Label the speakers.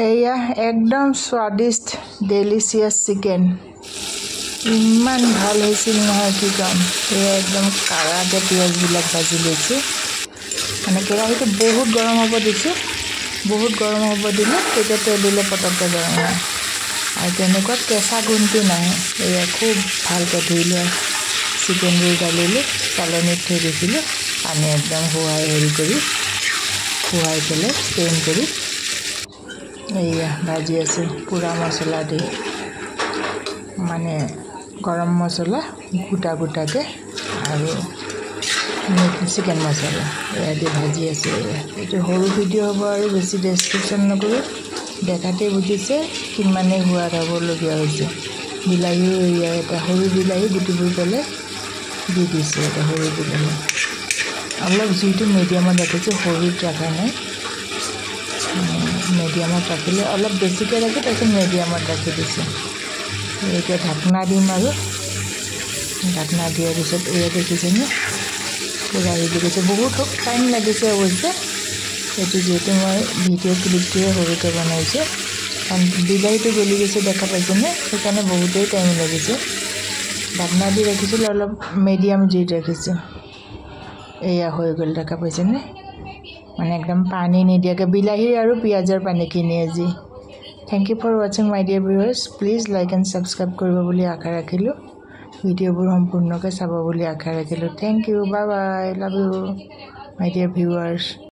Speaker 1: এয়া একদম স্বাদিষ্ট delicious chicken ইমান ভাল হৈছিল নহয় কি কাম এয়া একদম কাৰাকে পিঁয়াজবিলাক ভাজি লৈছোঁ মানে কেৰাহীটো বহুত গৰম হ'ব দিছোঁ বহুত গৰম হ'ব দিলে তেতিয়া তেল দিলে পটককৈ গৰম হয় আৰু তেনেকুৱা কেঁচা গোন্ধটো নাহে এয়া খুব ভালকৈ ধুই লোৱা চিকেনবোৰ গালিলোঁ চালনীত থৈ দিছিলোঁ পানী একদম হেৰি কৰি শুৱাই পেলাই ষ্টেইন কৰি এয়া ভাজি আছোঁ পুৰা মছলা দি মানে গৰম মছলা গোটা গোটাকৈ আৰু চিকেন মছলা এয়া দি ভাজি আছোঁ এইটো সৰু ভিডিঅ' হ'ব আৰু বেছি ডেছক্ৰিপশ্যন নকৰোঁ দেখাতে বুজিছে কিমানেই সোৱাদ হ'বলগীয়া হৈছে বিলাহীও এয়া এটা সৰু বিলাহী গুটিবোৰ পেলাই দি দিছোঁ এটা সৰু বিলাহী অলপ জুইটো মিডিয়ামত ৰাখিছোঁ সৰুত ৰখা নাই মিডিয়ামত ৰাখিলে অলপ বেছিকৈ ৰাখি তাৰপিছত মিডিয়ামত ৰাখি দিছোঁ এতিয়া ঢাকনা দিম আৰু ঢাকনা দিয়াৰ পিছত এয়া দেখিছেনে পূৰা হেৰি গৈছে বহুত টাইম লাগিছে অৱশ্যে এইটো যিহেতু মই ভিডিঅ' ক্লিপটোৱে সৰুকৈ বনাইছোঁ কাৰণ বিলাহীটো গলি গৈছে দেখা পাইছেনে সেইকাৰণে বহুতেই টাইম লাগিছে ঢাকনা দি ৰাখিছিলোঁ অলপ মিডিয়াম জুইত ৰাখিছোঁ এয়া হৈ গ'ল দেখা পাইছেনে মানে একদম পানী নিদিয়াকৈ বিলাহী আৰু পিঁয়াজৰ পানীখিনি আজি থেংক ইউ ফৰ ৱাচিং মাই dear viewers please like and subscribe কৰিব বুলি আশা ৰাখিলোঁ ভিডিঅ'বোৰ সম্পূৰ্ণকৈ চাব বুলি আশা ৰাখিলোঁ thank you bye bye love you my dear viewers